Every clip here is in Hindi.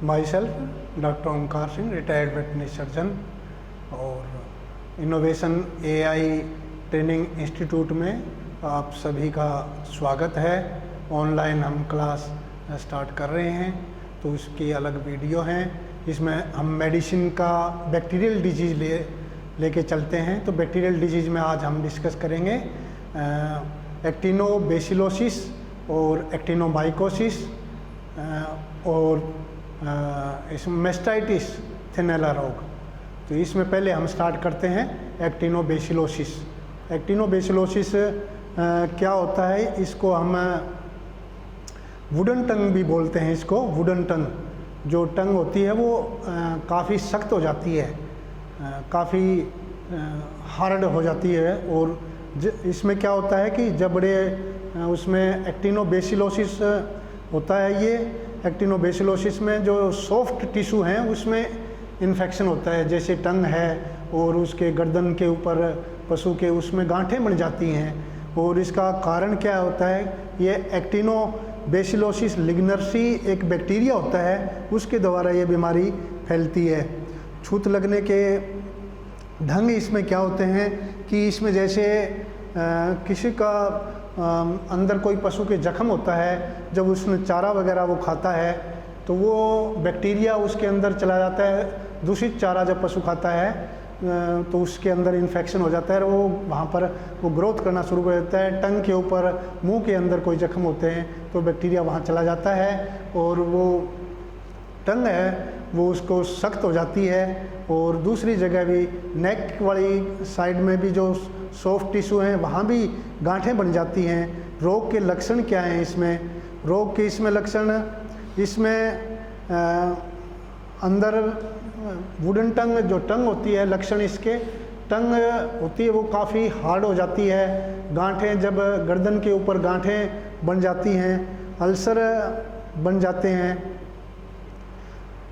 My self doctor Omkar Singh, retired veterinary surgeon, और इनोवेशन एआई ट्रेनिंग इंस्टीट्यूट में आप सभी का स्वागत है। ऑनलाइन हम क्लास स्टार्ट कर रहे हैं, तो उसकी अलग वीडियो हैं। इसमें हम मेडिसिन का बैक्टीरियल डिजीज़ लेके चलते हैं। तो बैक्टीरियल डिजीज़ में आज हम डिस्कस करेंगे एक्टिनोबैसिलोसिस और एक्टिनोमाइकोसिस और इसमें मेस्टाइटिस थिनेला रोग। तो इसमें पहले हम स्टार्ट करते हैं एक्टिनोबैसिलोसिस। एक्टिनोबैसिलोसिस क्या होता है, इसको हम वुडन टंग भी बोलते हैं। इसको वुडन टंग, जो टंग होती है वो काफ़ी सख्त हो जाती है, काफ़ी हार्ड हो जाती है। और इसमें क्या होता है कि जबड़े उसमें एक्टिनोबैसिलोसिस होता है। ये एक्टिनोबैसिलोसिस में जो सॉफ्ट टिश्यू हैं उसमें इन्फेक्शन होता है, जैसे टंग है और उसके गर्दन के ऊपर पशु के उसमें गांठें बन जाती हैं। और इसका कारण क्या होता है, ये एक्टिनोबैसिलोसिस लिग्नर्सी एक बैक्टीरिया होता है, उसके द्वारा ये बीमारी फैलती है। छूत लगने के ढंग इसमें क्या होते हैं कि इसमें जैसे किसी का अंदर कोई पशु के जख्म होता है, जब उसमें चारा वगैरह वो खाता है तो वो बैक्टीरिया उसके अंदर चला जाता है। दूषित चारा जब पशु खाता है तो उसके अंदर इन्फेक्शन हो जाता है, वो वहाँ पर वो ग्रोथ करना शुरू कर देता है। टंग के ऊपर, मुंह के अंदर कोई जख्म होते हैं तो बैक्टीरिया वहाँ चला जाता है और वो टंग है वो उसको सख्त हो जाती है। और दूसरी जगह भी नेक वाली साइड में भी जो सॉफ्ट टिश्यू हैं वहाँ भी गांठें बन जाती हैं। रोग के लक्षण क्या हैं इसमें? रोग के इसमें लक्षण, इसमें अंदर वुडन टंग जो टंग होती है, लक्षण इसके टंग होती है वो काफ़ी हार्ड हो जाती है। गांठें जब गर्दन के ऊपर गांठें बन जाती हैं, अल्सर बन जाते हैं।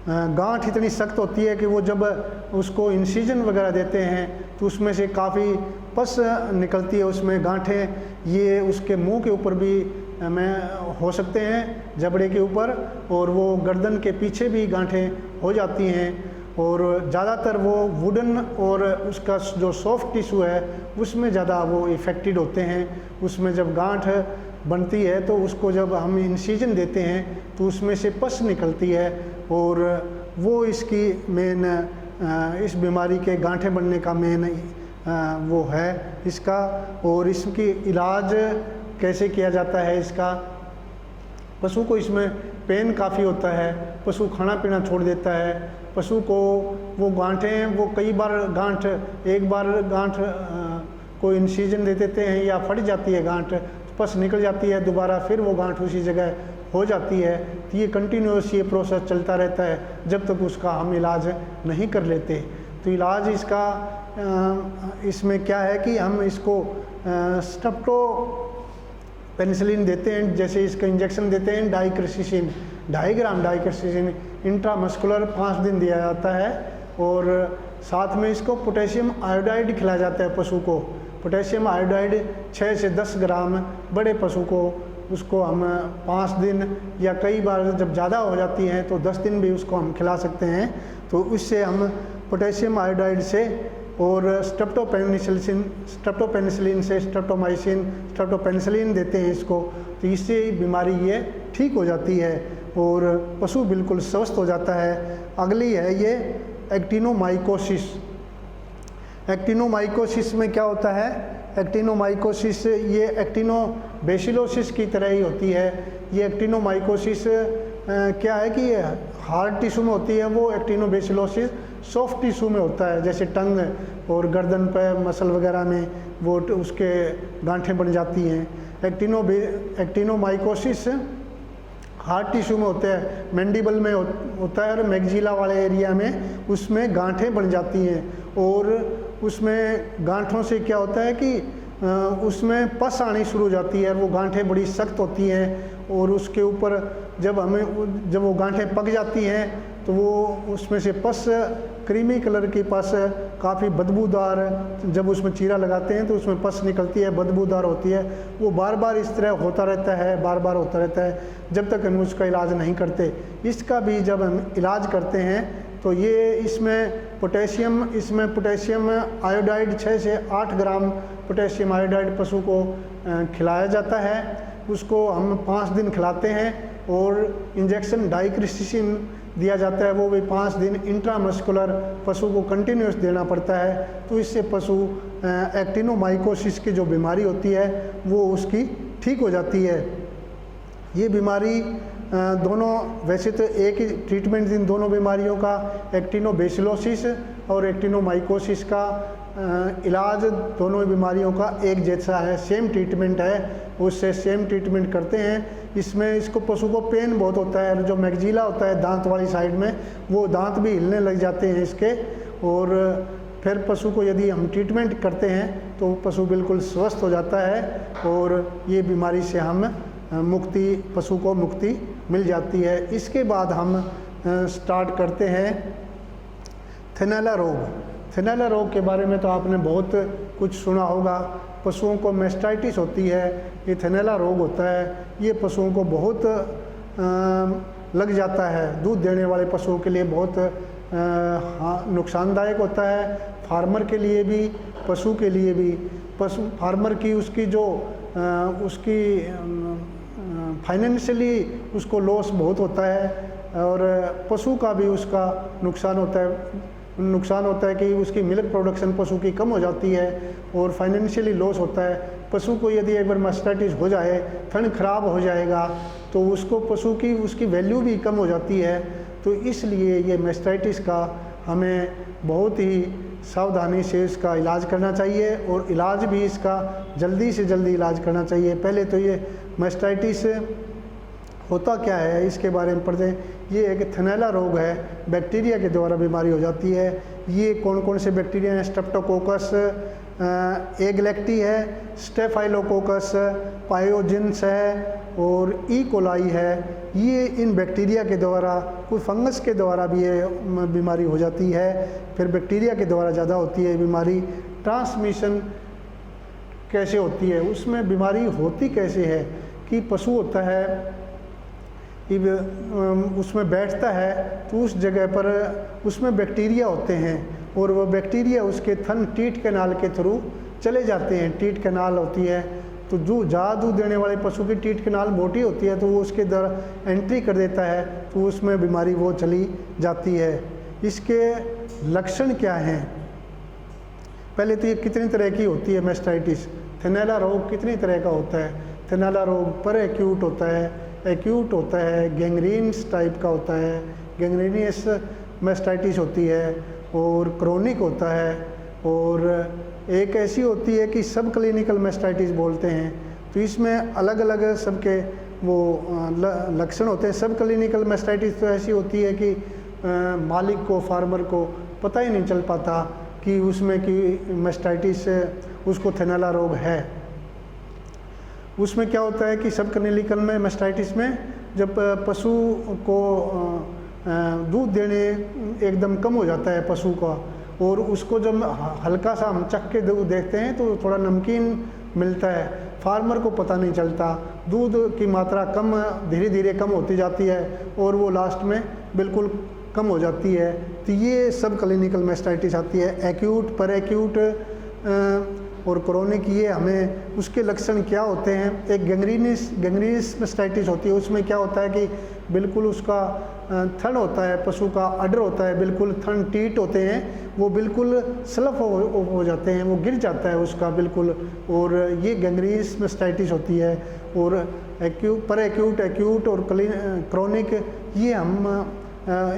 गांठ इतनी सख्त होती है कि वो जब उसको इंसिजन वगैरह देते हैं तो उसमें से काफ़ी पस निकलती है उसमें गांठें। ये उसके मुंह के ऊपर भी में हो सकते हैं, जबड़े के ऊपर, और वो गर्दन के पीछे भी गांठें हो जाती हैं। और ज़्यादातर वो वुडन और उसका जो सॉफ्ट टिश्यू है उसमें ज़्यादा वो इफ़ेक्टेड होते हैं। उसमें जब गांठ बनती है तो उसको जब हम इंसिजन देते हैं तो उसमें से पस निकलती है, और वो इसकी मेन इस बीमारी के गांठें बनने का मेन वो है इसका। और इसकी इलाज कैसे किया जाता है इसका? पशु को इसमें पेन काफ़ी होता है, पशु खाना पीना छोड़ देता है, पशु को वो गांठें वो कई बार गांठ, एक बार गांठ को इंसिजन दे देते हैं या फट जाती है गांठ, पस निकल जाती है, दोबारा फिर वो गांठ उसी जगह हो जाती है। तो ये कंटिन्यूस ये प्रोसेस चलता रहता है जब तक उसका हम इलाज नहीं कर लेते। तो इलाज इसका इसमें क्या है कि हम इसको स्ट्रेप्टो पेनिसिलिन देते हैं, जैसे इसका इंजेक्शन देते हैं डाइक्रिसिसिन, 2.5 ग्राम डाइक्रिसिसिन इंट्रामस्कुलर 5 दिन दिया जाता है। और साथ में इसको पोटेशियम आयोडाइड खिलाया जाता है पशु को। पोटेशियम आयोडाइड 6 से 10 ग्राम बड़े पशु को उसको हम 5 दिन या कई बार जब ज़्यादा हो जाती हैं तो 10 दिन भी उसको हम खिला सकते हैं। तो उससे हम पोटेशियम आयोडाइड से और स्ट्रेप्टोपेनिसिलिन से स्ट्रेप्टोमाइसिन, स्ट्रेप्टोपेनिसिलिन देते हैं इसको। तो इससे बीमारी ये ठीक हो जाती है और पशु बिल्कुल स्वस्थ हो जाता है। अगली है ये एक्टिनोमाइकोसिस। एक्टिनोमाइकोसिस में क्या होता है? एक्टिनोमाइकोसिस ये एक्टिनोबैसिलोसिस की तरह ही होती है। ये एक्टिनोमाइकोसिस क्या है कि हार्ड टिश्यू में होती है, वो एक्टिनोबैसिलोसिस सॉफ्ट टिश्यू में होता है, जैसे टंग और गर्दन पर मसल वगैरह में वो उसके गांठें बन जाती हैं। एक्टिनोमाइकोसिस हार्ड टिश्यू में होता है, मैंडिबल में होता है और मैग्जिला वाले एरिया में उसमें गांठें बन जाती हैं। और उसमें गांठों से क्या होता है कि उसमें पस आनी शुरू हो जाती है, वो गांठें बड़ी सख्त होती हैं। और उसके ऊपर जब वो गांठें पक जाती हैं तो वो उसमें से पस क्रीमी कलर की पस काफ़ी बदबूदार, जब उसमें चीरा लगाते हैं तो उसमें पस निकलती है, बदबूदार होती है। वो बार बार इस तरह होता रहता है, बार बार होता रहता है जब तक हम उसका इलाज नहीं करते। इसका भी जब हम इलाज करते हैं तो ये इसमें पोटेशियम आयोडाइड 6 से 8 ग्राम पोटेशियम आयोडाइड पशु को खिलाया जाता है। उसको हम 5 दिन खिलाते हैं और इंजेक्शन डाइक्रिसिन दिया जाता है, वो भी 5 दिन इंट्रामस्कुलर पशु को कंटिन्यूस देना पड़ता है। तो इससे पशु एक्टिनोमाइकोसिस की जो बीमारी होती है वो उसकी ठीक हो जाती है। ये बीमारी दोनों, वैसे तो एक ही ट्रीटमेंट इन दोनों बीमारियों का, एक्टिनोबेसिलोसिस और एक्टिनोमाइकोसिस का इलाज दोनों बीमारियों का एक जैसा है, सेम ट्रीटमेंट है, उससे सेम ट्रीटमेंट करते हैं। इसमें इसको पशु को पेन बहुत होता है, जो मैगजीला होता है दांत वाली साइड में, वो दांत भी हिलने लग जाते हैं इसके। और फिर पशु को यदि हम ट्रीटमेंट करते हैं तो पशु बिल्कुल स्वस्थ हो जाता है और ये बीमारी से हम पशु को मुक्ति मिल जाती है। इसके बाद हम स्टार्ट करते हैं थैलेला रोग। थैलेला रोग के बारे में तो आपने बहुत कुछ सुना होगा। पशुओं को मैस्टाइटिस होती है, ये थैलेला रोग होता है। ये पशुओं को बहुत लग जाता है, दूध देने वाले पशुओं के लिए बहुत नुकसानदायक होता है, फार्मर के लिए भी, पशु के लिए भी। फार्मर की उसकी जो उसकी फाइनेंशियली उसको लॉस बहुत होता है और पशु का भी उसका नुकसान होता है कि उसकी मिल्क प्रोडक्शन पशु की कम हो जाती है और फाइनेंशियली लॉस होता है। पशु को यदि एक बार मैस्टाइटिस हो जाए, थन खराब हो जाएगा तो उसको पशु की उसकी वैल्यू भी कम हो जाती है। तो इसलिए ये मैस्टाइटिस का हमें बहुत ही सावधानी से इसका इलाज करना चाहिए और इलाज भी इसका जल्दी से जल्दी इलाज करना चाहिए। पहले तो ये मैस्टाइटिस होता क्या है इसके बारे में पढ़ते हैं। ये एक थैलेला रोग है, बैक्टीरिया के द्वारा बीमारी हो जाती है। ये कौन कौन से बैक्टीरिया हैं? स्ट्रेप्टोकोकस एगलेक्टी है, स्टेफाइलोकोकस पायोजिन्स है और ई कोलाई है। ये इन बैक्टीरिया के द्वारा, कोई फंगस के द्वारा भी ये बीमारी हो जाती है, फिर बैक्टीरिया के द्वारा ज़्यादा होती है बीमारी। ट्रांसमिशन कैसे होती है, उसमें बीमारी होती कैसे है कि पशु होता है, उसमें बैठता है तो उस जगह पर उसमें बैक्टीरिया होते हैं और वो बैक्टीरिया उसके थन टीट कैनाल के थ्रू चले जाते हैं। टीट कैनाल होती है तो जो ज़्यादा दूध देने वाले पशु की टीट कैनाल मोटी होती है तो वो उसके द्वारा एंट्री कर देता है तो उसमें बीमारी वो चली जाती है। इसके लक्षण क्या हैं? पहले तो ये कितनी तरह की होती है मैस्टाइटिस? थैलेला रोग कितनी तरह का होता है? थैलेला रोग पर एक्यूट होता है, एक्यूट होता है, गैंग्रीन्स टाइप का होता है, गैंग्रीनियस मैस्टाइटिस होती है और क्रोनिक होता है और एक ऐसी होती है कि सब क्लिनिकल मैस्टाइटिस बोलते हैं। तो इसमें अलग अलग सबके वो लक्षण होते हैं। सब क्लिनिकल मैस्टाइटिस तो ऐसी होती है कि मालिक को, फार्मर को पता ही नहीं चल पाता कि उसमें कि मैस्टाइटिस उसको थैलेला रोग है। उसमें क्या होता है कि सब क्लिनिकल में मैस्टाइटिस में जब पशु को दूध देने एकदम कम हो जाता है पशु का और उसको जब हल्का सा हम चख के दूध देखते हैं तो थोड़ा नमकीन मिलता है, फार्मर को पता नहीं चलता, दूध की मात्रा कम धीरे धीरे कम होती जाती है और वो लास्ट में बिल्कुल कम हो जाती है। तो ये सब क्लिनिकल मैस्टाइटिस आती है। एक्यूट, पर एक्यूट और क्रोनिक, ये हमें उसके लक्षण क्या होते हैं? एक गैंग्रीनियस मैस्टाइटिस होती है। उसमें क्या होता है कि बिल्कुल उसका थन होता है, पशु का अडर होता है, बिल्कुल थन टीट होते हैं, वो बिल्कुल स्लफ हो जाते हैं, वो गिर जाता है उसका बिल्कुल, और ये गैंग्रीनियस मैस्टाइटिस होती है। और पर एक्यूट और क्रोनिक, ये हम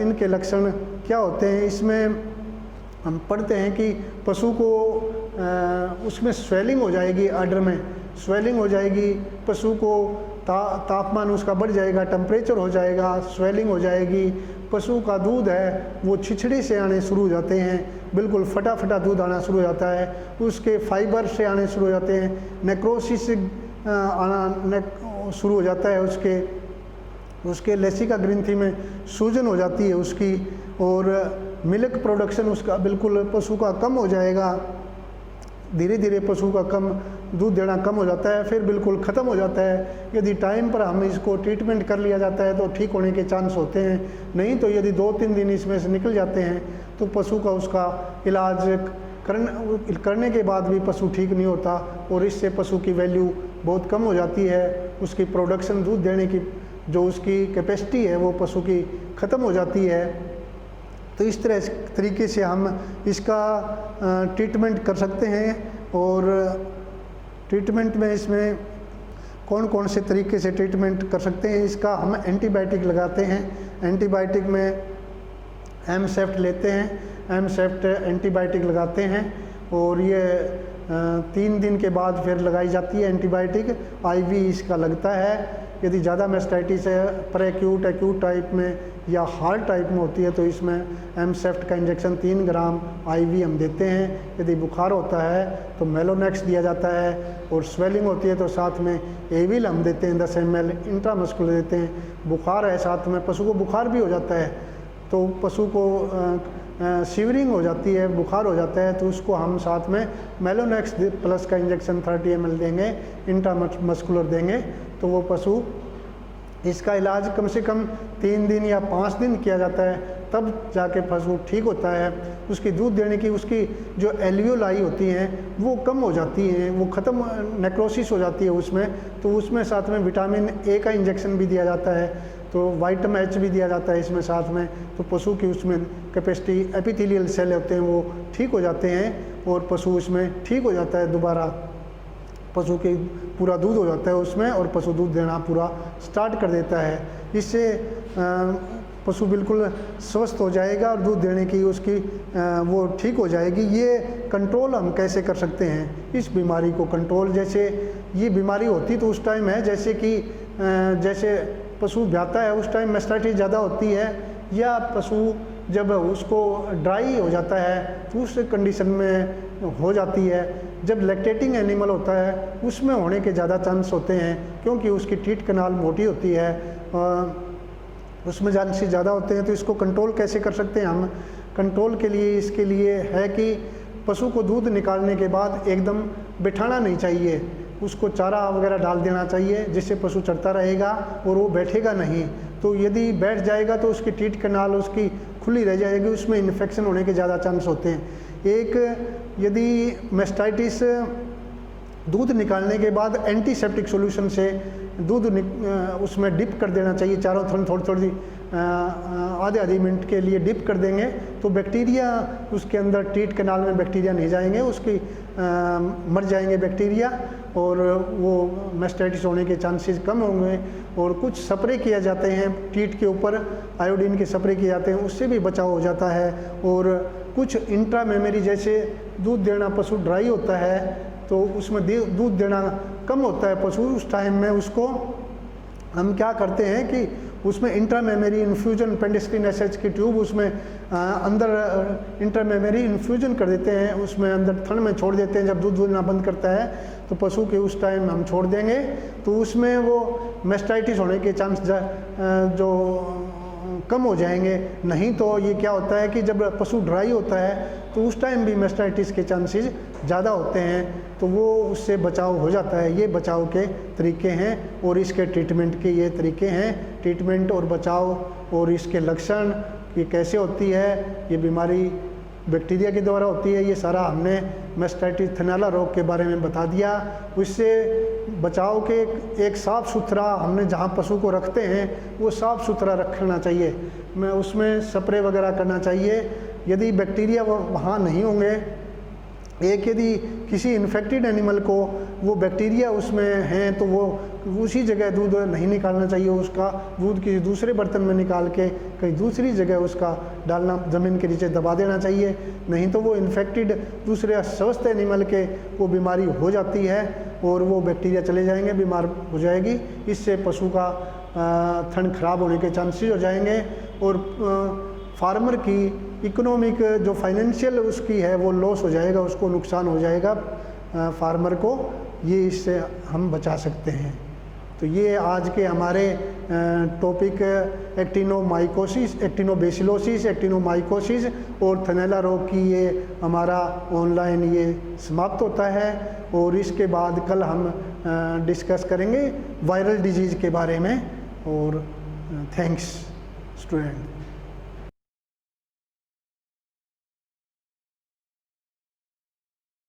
इनके लक्षण क्या होते हैं? इसमें हम पढ़ते हैं कि पशु को उसमें स्वेलिंग हो जाएगी, अडर में स्वेलिंग हो जाएगी, पशु को तापमान उसका बढ़ जाएगा, टेम्परेचर हो जाएगा, स्वेलिंग हो जाएगी। पशु का दूध है वो छिछड़ी से आने शुरू हो जाते हैं, बिल्कुल फटा दूध आना शुरू हो जाता है, उसके फाइबर से आने शुरू हो जाते हैं, नेक्रोसिस आना शुरू हो जाता है, उसके लेसिका ग्रंथि में सूजन हो जाती है उसकी, और मिल्क प्रोडक्शन उसका बिल्कुल पशु का कम हो जाएगा, धीरे धीरे पशु का कम दूध देना कम हो जाता है, फिर बिल्कुल ख़त्म हो जाता है। यदि टाइम पर हम इसको ट्रीटमेंट कर लिया जाता है तो ठीक होने के चांस होते हैं, नहीं तो यदि 2-3 दिन इसमें से निकल जाते हैं तो पशु का उसका इलाज करने के बाद भी पशु ठीक नहीं होता और इससे पशु की वैल्यू बहुत कम हो जाती है, उसकी प्रोडक्शन दूध देने की जो उसकी कैपेसिटी है वो पशु की ख़त्म हो जाती है। तो इस तरीके से हम इसका ट्रीटमेंट कर सकते हैं। और ट्रीटमेंट में इसमें कौन कौन से तरीके से ट्रीटमेंट कर सकते हैं, इसका हम एंटीबायोटिक लगाते हैं। एंटीबायोटिक में एमसेफ्ट लेते हैं, एमसेफ्ट एंटीबायोटिक लगाते हैं और ये 3 दिन के बाद फिर लगाई जाती है एंटीबायोटिक। आईवी इसका लगता है। यदि ज़्यादा मैस्टाइटिस है प्री-एक्यूट, एक्यूट टाइप में या हार्ड टाइप में होती है तो इसमें एमसेफ्ट का इंजेक्शन 3 ग्राम आईवी हम देते हैं। यदि बुखार होता है तो मेलोनेक्स दिया जाता है और स्वेलिंग होती है तो साथ में एविल हम देते हैं 10 ml इंट्रामस्कुलर देते हैं। बुखार है साथ में, पशु को बुखार भी हो जाता है तो पशु को शिवरिंग हो जाती है, बुखार हो जाता है तो उसको हम साथ में मेलोनेक्स प्लस का इंजेक्शन 30 ml देंगे, इंट्रामस्कुलर देंगे तो वो पशु इसका इलाज कम से कम 3 दिन या 5 दिन किया जाता है, तब जाके पशु ठीक होता है। उसकी दूध देने की उसकी जो एल्वियोलाई होती हैं वो कम हो जाती हैं, वो ख़त्म नेक्रोसिस हो जाती है उसमें, तो उसमें साथ में विटामिन ए का इंजेक्शन भी दिया जाता है, तो विटामिन एच भी दिया जाता है इसमें साथ में, तो पशु की उसमें कैपेसिटी एपिथेलियल सेल होते हैं वो ठीक हो जाते हैं और पशु उसमें ठीक हो जाता है, दोबारा पशु के पूरा दूध हो जाता है उसमें और पशु दूध देना पूरा स्टार्ट कर देता है। इससे पशु बिल्कुल स्वस्थ हो जाएगा और दूध देने की उसकी वो ठीक हो जाएगी। ये कंट्रोल हम कैसे कर सकते हैं इस बीमारी को कंट्रोल, जैसे ये बीमारी होती तो उस टाइम है जैसे कि जैसे पशु ब्याता है उस टाइम मैस्टाइटिस ज़्यादा होती है, या पशु जब उसको ड्राई हो जाता है तो उस कंडीशन में हो जाती है। जब लैक्टेटिंग एनिमल होता है उसमें होने के ज़्यादा चांस होते हैं क्योंकि उसकी टीट कनाल मोटी होती है, उसमें चांसेस ज़्यादा होते हैं। तो इसको कंट्रोल कैसे कर सकते हैं हम? कंट्रोल के लिए इसके लिए है कि पशु को दूध निकालने के बाद एकदम बिठाना नहीं चाहिए, उसको चारा वगैरह डाल देना चाहिए जिससे पशु चरता रहेगा और वो बैठेगा नहीं। तो यदि बैठ जाएगा तो उसकी टीट कनाल उसकी खुली रह जाएगी, उसमें इन्फेक्शन होने के ज़्यादा चांस होते हैं। एक यदि मैस्टाइटिस दूध निकालने के बाद एंटीसेप्टिक सॉल्यूशन से दूध उसमें डिप कर देना चाहिए, चारों तरफ थोड़ी आधे मिनट के लिए डिप कर देंगे तो बैक्टीरिया उसके अंदर टीट कनाल में बैक्टीरिया नहीं जाएंगे, उसकी मर जाएंगे बैक्टीरिया और वो मैस्टाइटिस होने के चांसेस कम होंगे। और कुछ स्प्रे किया जाते हैं टीट के ऊपर, आयोडीन के स्प्रे किए जाते हैं, उससे भी बचाव हो जाता है। और कुछ इंट्रामेमरी जैसे दूध देना पशु ड्राई होता है तो उसमें दूध देना कम होता है पशु, उस टाइम में उसको हम क्या करते हैं कि उसमें इंट्रामेमरी इन्फ्यूजन पेंडिस्टिन एसएच की ट्यूब उसमें अंदर इंट्रामेमरी इन्फ्यूजन कर देते हैं, उसमें अंदर थन में छोड़ देते हैं। जब दूध देना बंद करता है तो पशु के उस टाइम हम छोड़ देंगे तो उसमें वो मैस्टाइटिस होने के चांस जो कम हो जाएंगे। नहीं तो ये क्या होता है कि जब पशु ड्राई होता है तो उस टाइम भी मैस्टाइटिस के चांसेस ज़्यादा होते हैं, तो वो उससे बचाव हो जाता है। ये बचाव के तरीके हैं और इसके ट्रीटमेंट के ये तरीके हैं, ट्रीटमेंट और बचाव। और इसके लक्षण ये कैसे होती है, ये बीमारी बैक्टीरिया के द्वारा होती है, ये सारा हमने मैस्टाइटिस थैलेला रोग के बारे में बता दिया। उससे बचाव के एक साफ़ सुथरा हमने जहाँ पशु को रखते हैं वो साफ़ सुथरा रखना चाहिए, मैं उसमें स्प्रे वगैरह करना चाहिए। यदि बैक्टीरिया वहाँ नहीं होंगे, एक यदि किसी इन्फेक्टेड एनिमल को वो बैक्टीरिया उसमें हैं तो वो उसी जगह दूध नहीं निकालना चाहिए, उसका दूध किसी दूसरे बर्तन में निकाल के कहीं दूसरी जगह उसका डालना, ज़मीन के नीचे दबा देना चाहिए। नहीं तो वो इन्फेक्टेड दूसरे स्वस्थ एनिमल के वो बीमारी हो जाती है और वो बैक्टीरिया चले जाएंगे, बीमार हो जाएगी। इससे पशु का थन खराब होने के चांसेस हो जाएंगे और फार्मर की इकोनॉमिक जो फाइनेंशियल उसकी है वो लॉस हो जाएगा, उसको नुकसान हो जाएगा फार्मर को। ये इससे हम बचा सकते हैं। तो ये आज के हमारे टॉपिक एक्टिनोमाइकोसिस, एक्टिनोबैसिलोसिस, एक्टिनोमाइकोसिस और थनैला रोग की ये हमारा ऑनलाइन ये समाप्त होता है। और इसके बाद कल हम डिस्कस करेंगे वायरल डिजीज़ के बारे में। और थैंक्स स्टूडेंट।